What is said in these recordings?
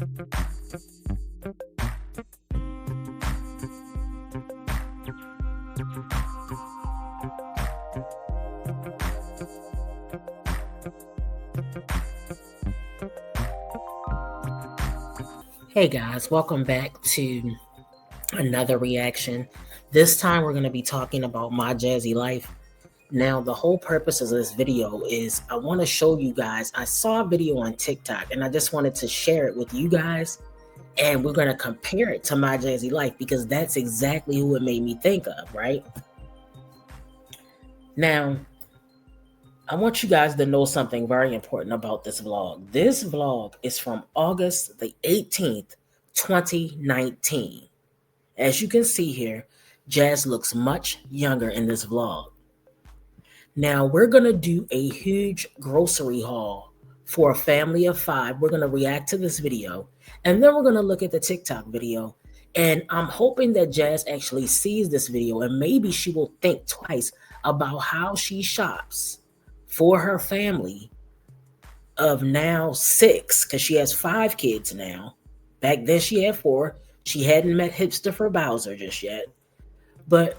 Hey guys, welcome back to another reaction. This time we're going to be talking about my Jazzy life. Now, the whole purpose of this video is I want to show you guys, I saw a video on TikTok and I just wanted to share it with you guys, and we're going to compare it to my Jazzy life because that's exactly who it made me think of, right? Now, I want you guys to know something very important about this vlog. This vlog is from August the 18th, 2019. As you can see here, Jazz looks much younger in this vlog. Now, we're going to do a huge grocery haul for a family of 5. We're going to react to this video, and then we're going to look at the TikTok video. And I'm hoping that Jazz actually sees this video, and maybe she will think twice about how she shops for her family of now 6, because she has 5 kids now. Back then she had 4. She hadn't met hipster for Bowser just yet. But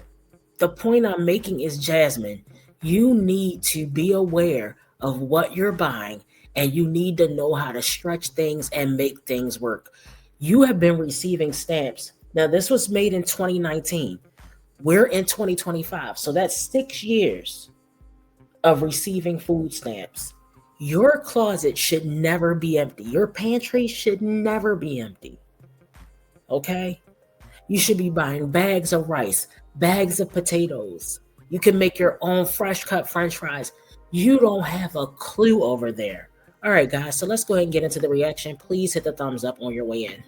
the point I'm making is, Jasmine, you need to be aware of what you're buying, and you need to know how to stretch things and make things work. You have been receiving stamps. Now, this was made in 2019. We're in 2025, so that's 6 years of receiving food stamps. Your closet should never be empty. Your pantry should never be empty. Okay? You should be buying bags of rice, bags of potatoes. You can make your own fresh cut French fries. You don't have a clue over there. All right, guys, so let's go ahead and get into the reaction. Please hit the thumbs up on your way in.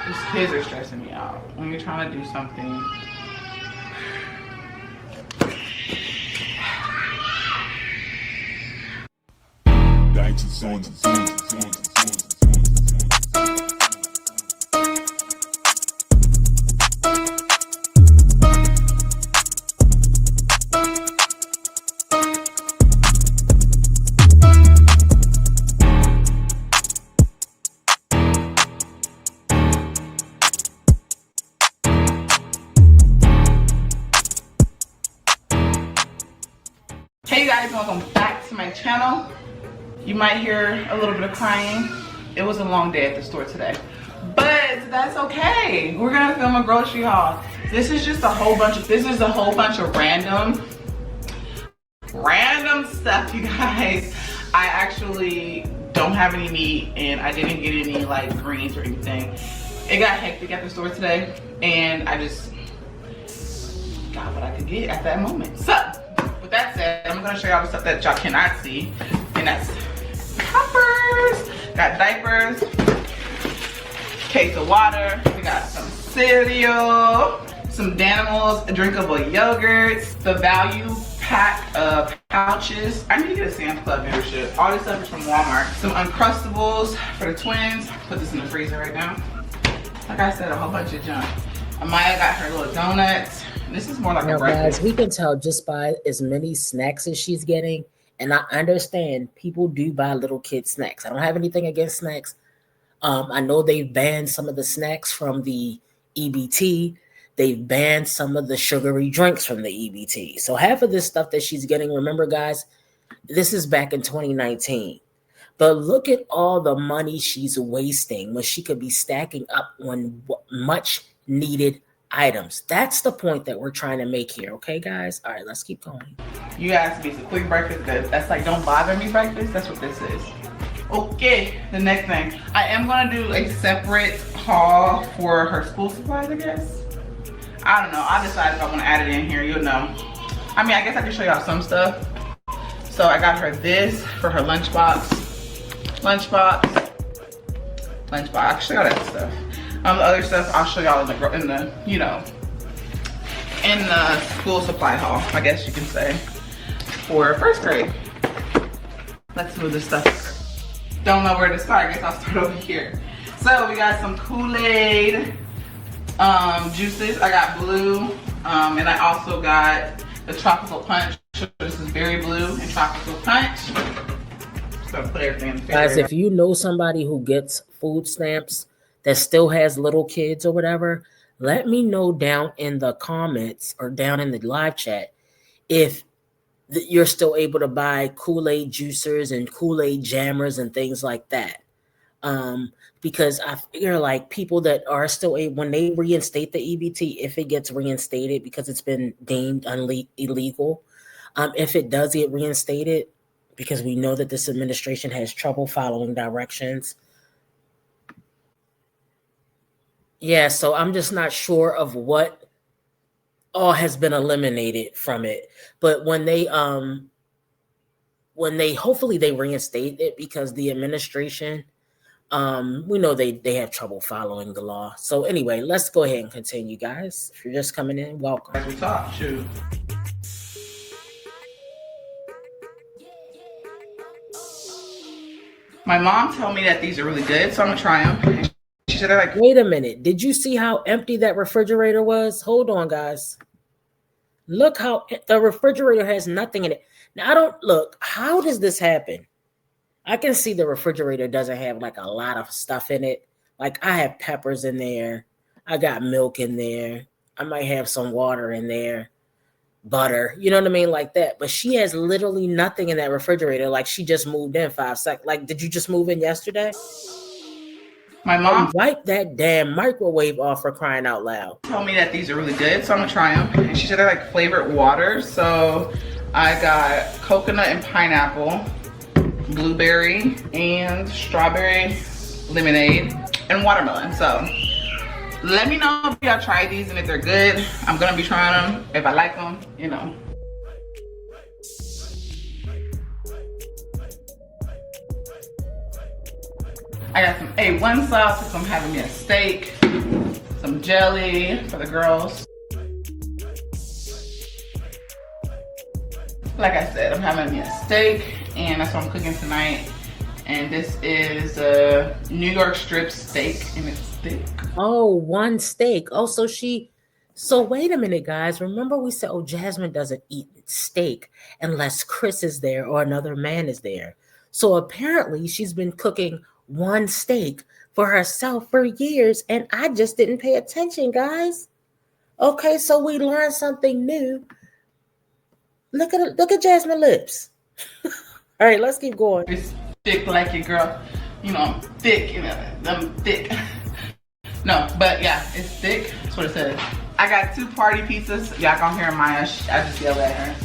These kids are stressing me out when you're trying to do something. Hey guys, welcome back to my channel. You might hear a little bit of crying. It was a long day at the store today, but that's okay. We're gonna film a grocery haul. This is just a whole bunch of random stuff, you guys. I actually don't have any meat, and I didn't get any like greens or anything. It got hectic at the store today, and I just got what I could get at that moment. So with that said, I'm gonna show y'all the stuff that y'all cannot see, and that's poppers, got diapers, case of water, we got some cereal, some Danimals, drinkable yogurts, the value pack of pouches. I need to get a Sam's Club membership. All this stuff is from Walmart. Some Uncrustables for the twins. Put this in the freezer right now. Like I said, a whole bunch of junk. Amaya got her little donuts. This is more like a breakfast. Guys, we can tell just by as many snacks as she's getting. And I understand people do buy little kid snacks. I don't have anything against snacks. I know they've banned some of the snacks from the EBT. They've banned some of the sugary drinks from the EBT. So half of this stuff that she's getting, remember guys, this is back in 2019. But look at all the money she's wasting when she could be stacking up on much needed items. That's the point that we're trying to make here, okay guys? All right, let's keep going. You asked me some quick breakfast. That's like don't bother me breakfast. That's what this is. Okay, the next thing. I am gonna do a separate haul for her school supplies, I guess. I don't know. I'll decide if I want to add it in here. You'll know. I mean, I guess I can show y'all some stuff. So I got her this for her lunchbox. I can show y'all that stuff. The other stuff I'll show y'all in the school supply haul, I guess you can say, for first grade. Let's move this stuff. Don't know where to start. I guess I'll start over here. So we got some Kool-Aid juices. I got blue, and I also got the tropical punch. This is berry blue and tropical punch. So put everything in the Guys, refrigerator. if you know somebody who gets food stamps that still has little kids or whatever, let me know down in the comments or down in the live chat if you're still able to buy Kool-Aid juicers and Kool-Aid jammers and things like that. Um, because I figure like people that are still able, when they reinstate the EBT, if it gets reinstated because it's been deemed illegal, if it does get reinstated, because we know that this administration has trouble following directions. Yeah, so I'm just not sure of what all has been eliminated from it. But when they hopefully they reinstate it, because the administration, we know they have trouble following the law. So anyway, let's go ahead and continue, guys. If you're just coming in, welcome. As we talk, shoot. My mom told me that these are really good, so I'm gonna try them. She said they're like. Wait a minute. Did you see how empty that refrigerator was? Hold on, guys. Look how the refrigerator has nothing in it. Now I don't look. How does this happen? I can see the refrigerator doesn't have like a lot of stuff in it. Like I have peppers in there. I got milk in there. I might have some water in there, butter. You know what I mean? Like that. But she has literally nothing in that refrigerator. Like she just moved in 5 seconds. Like, did you just move in yesterday? My mom Wipe that damn microwave off, for crying out loud. told me that these are really good, so I'm gonna try them. And she said they're like flavored water. So I got coconut and pineapple, blueberry and strawberry lemonade, and watermelon. So let me know if y'all try these and if they're good. I'm gonna be trying them. If I like them, you know. I got some A1 sauce because I'm having me a steak, some jelly for the girls. Like I said, I'm having me a steak, and that's what I'm cooking tonight. And this is a New York strip steak, and it's thick. Oh, one steak. Oh, so wait a minute, guys. Remember we said, oh, Jasmine doesn't eat steak unless Chris is there or another man is there. So apparently she's been cooking one steak for herself for years, and I just didn't pay attention, guys. Okay, so we learned something new. Look at Jasmine lips. All right, let's keep going. It's thick like your girl. You know, I'm thick, you know, I'm thick. No, but yeah, it's thick. That's what it says. I got 2 party pizzas. Y'all gonna hear Maya. I just yelled at her.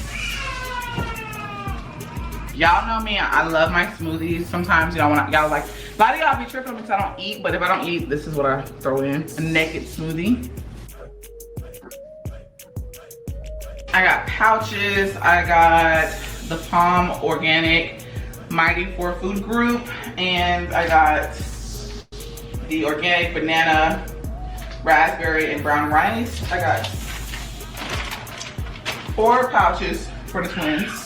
Y'all know me, I love my smoothies. Sometimes y'all like, a lot of y'all be tripping because I don't eat, but if I don't eat, this is what I throw in, a naked smoothie. I got pouches, I got the Palm Organic Mighty 4 Food Group, and I got the organic banana, raspberry, and brown rice. I got 4 pouches for the twins.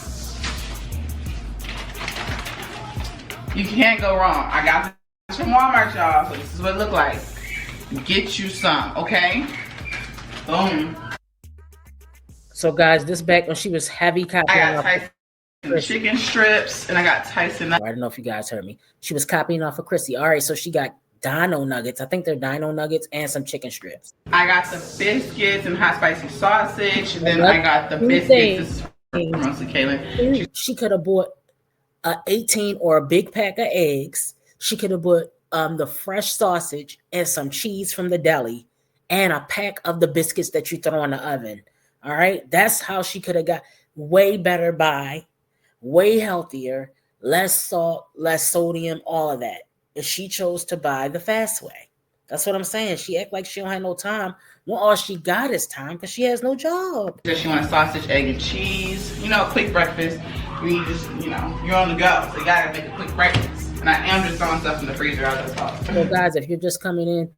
You can't go wrong. I got this from Walmart, y'all, so this is what it look like. Get you some, okay? Boom. So guys, this back when she was heavy copying. I got Tyson chicken strips, and I got Tyson. I don't know if you guys heard me. She was copying off of Chrissy. All right, so she got dino nuggets. I think they're dino nuggets and some chicken strips. I got the biscuits and hot spicy sausage. And then I got the biscuits. This is mostly Kaylin. She could have bought a 18 or a big pack of eggs. She could have bought the fresh sausage and some cheese from the deli and a pack of the biscuits that you throw in the oven. All right, that's how she could have got way better buy, way healthier, less salt, less sodium, all of that. If she chose to buy the fast way. That's what I'm saying. She act like she don't have no time. Well, all she got is time because she has no job. She wants sausage, egg, and cheese. You know, quick breakfast. You just, you know, you're on the go. So you gotta make a quick breakfast. And I am just throwing stuff in the freezer out of the sauce. So guys, if you're just coming in,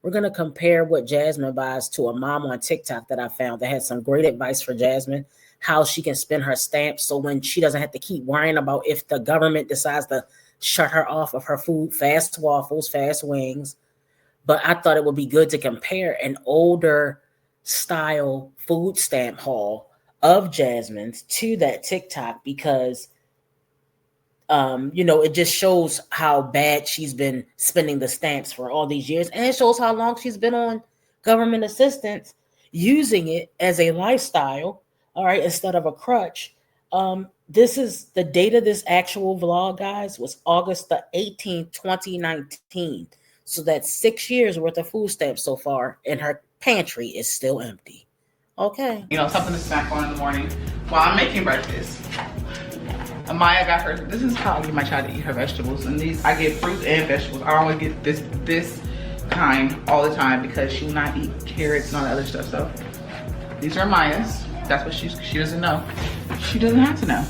we're gonna compare what Jasmine buys to a mom on TikTok that I found that had some great advice for Jasmine, how she can spend her stamps so when she doesn't have to keep worrying about if the government decides to shut her off of her food, fast waffles, fast wings. But I thought it would be good to compare an older style food stamp haul of Jasmine's to that TikTok, because It just shows how bad she's been spending the stamps for all these years, and it shows how long she's been on government assistance, using it as a lifestyle, all right, instead of a crutch. This is the date of this actual vlog, guys, was August the 18th, 2019. So that's 6 years worth of food stamps so far, and her pantry is still empty. Okay. Something to snack on in the morning while I'm making breakfast. Amaya got her, this is how I get my child to eat her vegetables. And these, I get fruits and vegetables. I always get this kind all the time because she will not eat carrots and all that other stuff. So these are Amaya's. That's what she doesn't know. She doesn't have to know.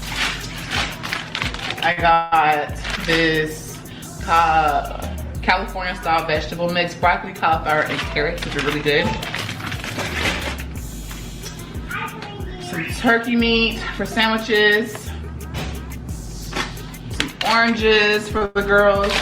I got this California style vegetable mix, broccoli, cauliflower, and carrots, which are really good. Some turkey meat for sandwiches. Oranges for the girls.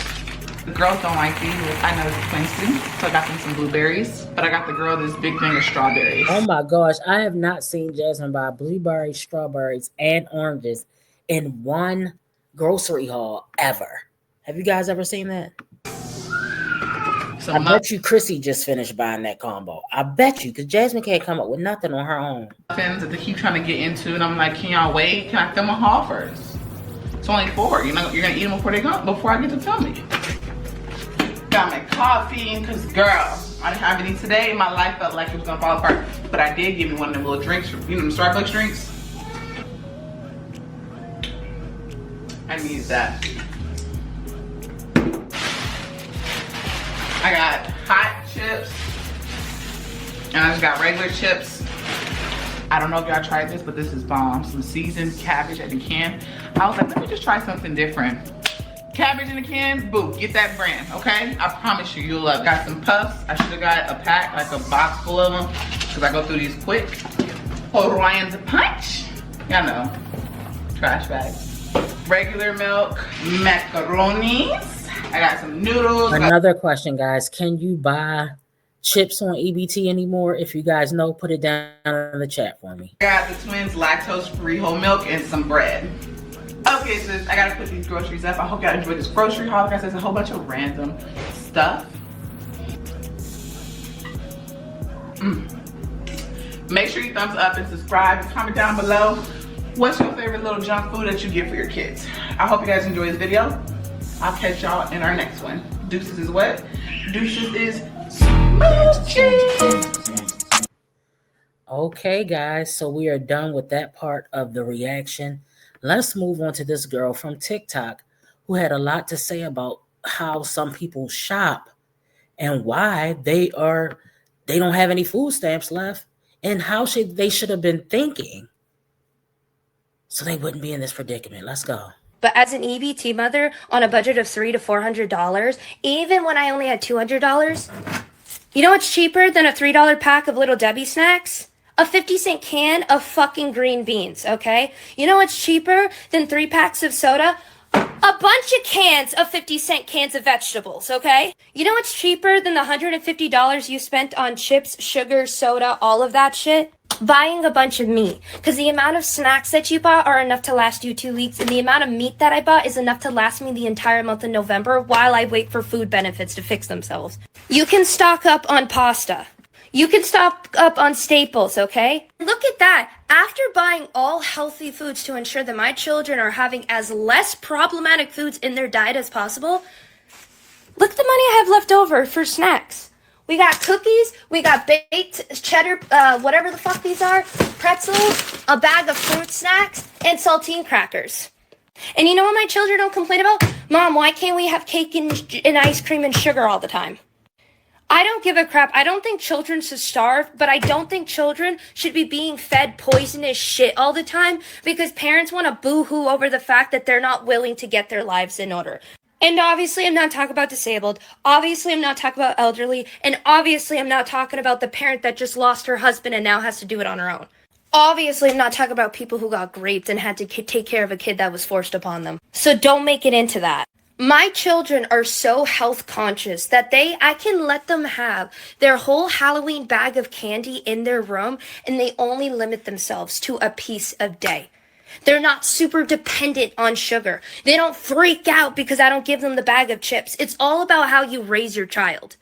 The girls don't like these. I know it's expensive, so I got them some blueberries. But I got the girl this big thing of strawberries. Oh my gosh, I have not seen Jasmine buy blueberries, strawberries, and oranges in one grocery haul ever. Have you guys ever seen that? I bet you Chrissy just finished buying that combo. I bet you, because Jasmine can't come up with nothing on her own. Muffins that they keep trying to get into, and I'm like, can y'all wait? Can I film a haul first? It's only 4. You're gonna eat them before I get to filming it. Got my coffee, because girl, I didn't have any today. My life felt like it was gonna fall apart. But I did give me one of them little drinks, the Starbucks drinks. I needed that. I got hot chips. And I just got regular chips. I don't know if y'all tried this, but this is bomb. Some seasoned cabbage in a can. I was like, let me just try something different. Cabbage in a can, boo, get that brand, okay? I promise you, you'll love. Got some puffs. I should have got a pack, like a box full of them, because I go through these quick. Hawaiian punch. Y'all know, trash bags. Regular milk, macaronis. I got some noodles. Another question, guys. Can you buy chips on EBT anymore? If you guys know, put it down in the chat for me. I got the twins lactose-free whole milk and some bread. Okay, sis, I gotta put these groceries up. I hope y'all enjoyed this grocery haul. Like I said, it's a whole bunch of random stuff. Make sure you thumbs up and subscribe and comment down below. What's your favorite little junk food that you get for your kids? I hope you guys enjoy this video. I'll catch y'all in our next one. Deuces is what? Deuces is smooching. Okay, guys, so we are done with that part of the reaction. Let's move on to this girl from TikTok who had a lot to say about how some people shop and why they don't have any food stamps left and how they should have been thinking so they wouldn't be in this predicament. Let's go. But as an EBT mother on a budget of $300 to $400, even when I only had $200, you know what's cheaper than a $3 pack of Little Debbie snacks? A 50-cent can of fucking green beans, okay? You know what's cheaper than 3 packs of soda? A bunch of cans of 50-cent cans of vegetables, okay? You know what's cheaper than the $150 you spent on chips, sugar, soda, all of that shit? Buying a bunch of meat. Because the amount of snacks that you bought are enough to last you 2 weeks, and the amount of meat that I bought is enough to last me the entire month of November while I wait for food benefits to fix themselves. You can stock up on pasta. You can stock up on staples, okay? Look at that. After buying all healthy foods to ensure that my children are having as less problematic foods in their diet as possible, look at the money I have left over for snacks. We got cookies, we got baked cheddar, whatever the fuck these are, pretzels, a bag of fruit snacks, and saltine crackers. And you know what my children don't complain about? Mom, why can't we have cake and ice cream and sugar all the time? I don't give a crap. I don't think children should starve, but I don't think children should be being fed poisonous shit all the time because parents want to boo-hoo over the fact that they're not willing to get their lives in order. And obviously, I'm not talking about disabled. Obviously, I'm not talking about elderly. And obviously, I'm not talking about the parent that just lost her husband and now has to do it on her own. Obviously, I'm not talking about people who got raped and had to take care of a kid that was forced upon them. So don't make it into that. My children are so health conscious that I can let them have their whole Halloween bag of candy in their room and they only limit themselves to a piece a day. They're not super dependent on sugar. They don't freak out because I don't give them the bag of chips. It's all about how you raise your child.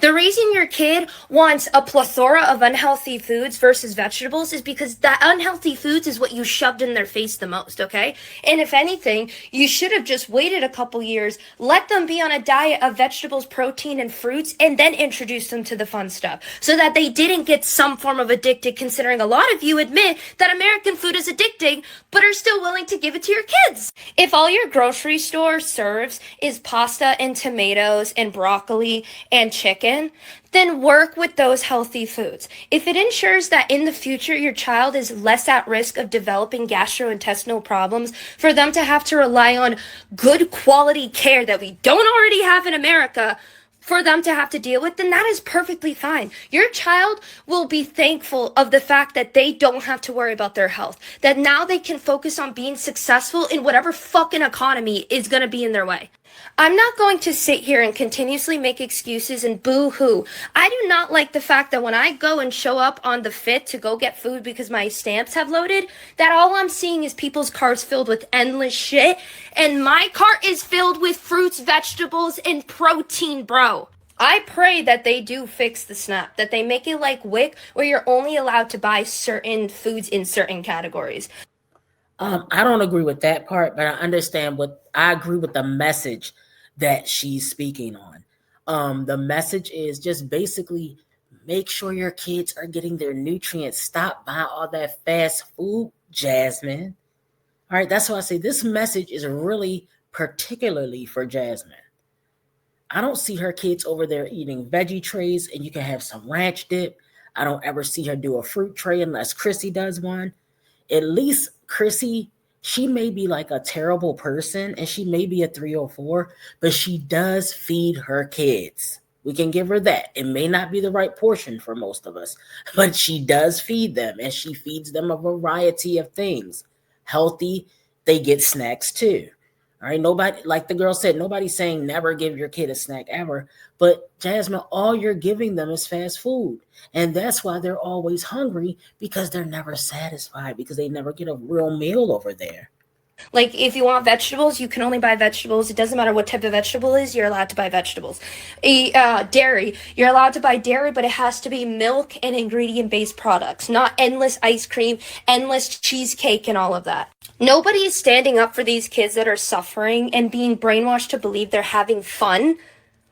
The reason your kid wants a plethora of unhealthy foods versus vegetables is because that unhealthy foods is what you shoved in their face the most, okay? And if anything, you should have just waited a couple years, let them be on a diet of vegetables, protein, and fruits, and then introduce them to the fun stuff so that they didn't get some form of addicted, considering a lot of you admit that American food is addicting, but are still willing to give it to your kids. If all your grocery store serves is pasta and tomatoes and broccoli and chicken, then work with those healthy foods. If it ensures that in the future your child is less at risk of developing gastrointestinal problems, for them to have to rely on good quality care that we don't already have in America, for them to have to deal with, then that is perfectly fine. Your child will be thankful of the fact that they don't have to worry about their health, that now they can focus on being successful in whatever fucking economy is going to be in their way. I'm not going to sit here and continuously make excuses and boo-hoo. I do not like the fact that when I go and show up on the 5th to go get food because my stamps have loaded, that all I'm seeing is people's carts filled with endless shit, and my cart is filled with fruits, vegetables, and protein, bro. I pray that they do fix the SNAP, that they make it like WIC, where you're only allowed to buy certain foods in certain categories. I don't agree with that part, but I agree with the message that she's speaking on. The message is just basically make sure your kids are getting their nutrients. Stop buying all that fast food, Jasmine. All right, that's why I say this message is really particularly for Jasmine. I don't see her kids over there eating veggie trays and you can have some ranch dip. I don't ever see her do a fruit tray unless Chrissy does one. At least Chrissy, she may be like a terrible person and she may be a 304, but she does feed her kids. We can give her that. It may not be the right portion for most of us, but she does feed them and she feeds them a variety of things. Healthy, they get snacks too. All right, nobody, like the girl said, nobody's saying never give your kid a snack ever. But Jasmine, all you're giving them is fast food. And that's why they're always hungry, because they're never satisfied, because they never get a real meal over there. Like, if you want vegetables, you can only buy vegetables. It doesn't matter what type of vegetable it is, you're allowed to buy vegetables. Dairy, you're allowed to buy dairy, but it has to be milk and ingredient-based products, not endless ice cream, endless cheesecake, and all of that. Nobody is standing up for these kids that are suffering and being brainwashed to believe they're having fun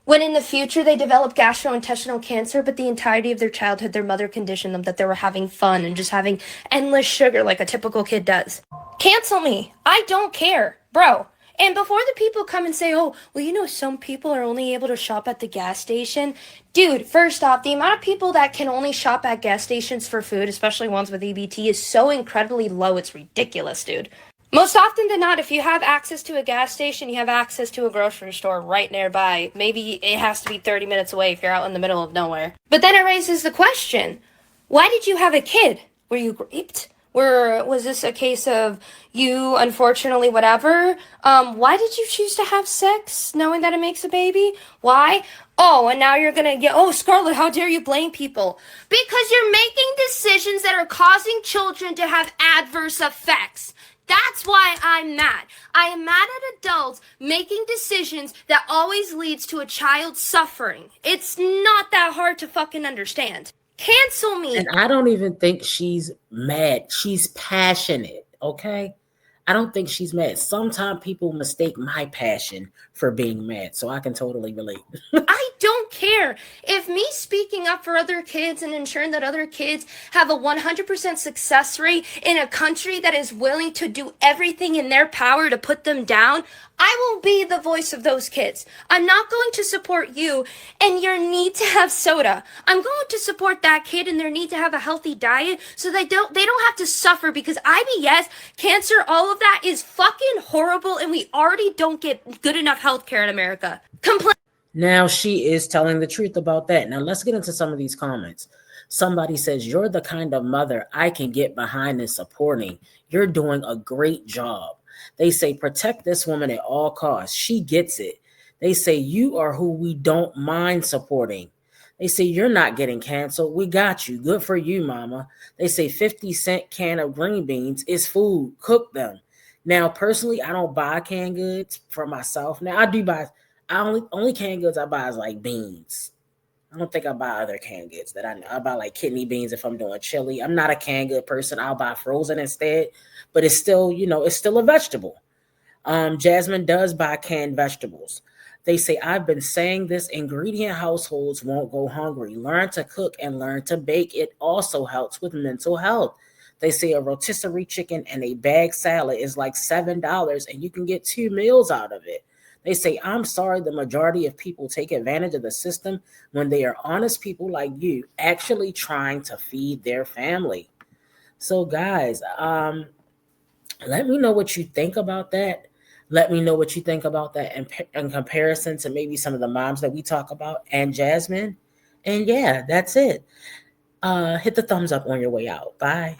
when in the future they develop gastrointestinal cancer, but the entirety of their childhood, their mother conditioned them that they were having fun and just having endless sugar like a typical kid does. Cancel me. I don't care, bro. And before the people come and say, oh, well, you know, some people are only able to shop at the gas station. Dude, first off, the amount of people that can only shop at gas stations for food, especially ones with EBT, is so incredibly low. It's ridiculous, dude. Most often than not, if you have access to a gas station, you have access to a grocery store right nearby. Maybe it has to be 30 minutes away if you're out in the middle of nowhere. But then it raises the question, why did you have a kid? Were you raped? Was this a case of you, unfortunately, whatever? Why did you choose to have sex knowing that it makes a baby? Why? Oh, and now you're gonna get, oh, Scarlett, how dare you blame people? Because you're making decisions that are causing children to have adverse effects. That's why I'm mad. I am mad at adults making decisions that always leads to a child suffering. It's not that hard to fucking understand. Cancel me. And I don't even think she's mad. She's passionate, okay? I don't think she's mad. Sometimes people mistake my passion for being mad, so I can totally relate. I don't care. If me speaking up for other kids and ensuring that other kids have a 100% success rate in a country that is willing to do everything in their power to put them down, I will be the voice of those kids. I'm not going to support you and your need to have soda. I'm going to support that kid and their need to have a healthy diet so they don't have to suffer, because IBS, cancer, all of that is fucking horrible, and we already don't get good enough health care in America. Now she is telling the truth about that. Now let's get into some of these comments. Somebody says, you're the kind of mother I can get behind and supporting. You're doing a great job. They say, protect this woman at all costs. She gets it. They say, you are who we don't mind supporting. They say you're not getting canceled. We got you. Good for you, mama. They say 50-cent can of green beans is food. Cook them. Now, personally, I don't buy canned goods for myself. Now, I do buy. I only canned goods I buy is like beans. I don't think I buy other canned goods that I know. I buy like kidney beans if I'm doing chili. I'm not a canned good person. I'll buy frozen instead. But it's still, it's still a vegetable. Jasmine does buy canned vegetables. They say, I've been saying this ingredient households won't go hungry. Learn to cook and learn to bake. It also helps with mental health. They say a rotisserie chicken and a bag salad is like $7 and you can get 2 meals out of it. They say, I'm sorry, the majority of people take advantage of the system when they are honest people like you actually trying to feed their family. So, guys, let me know what you think about that. Let me know what you think about that in comparison to maybe some of the moms that we talk about and Jasmine. And yeah, that's it. Hit the thumbs up on your way out. Bye.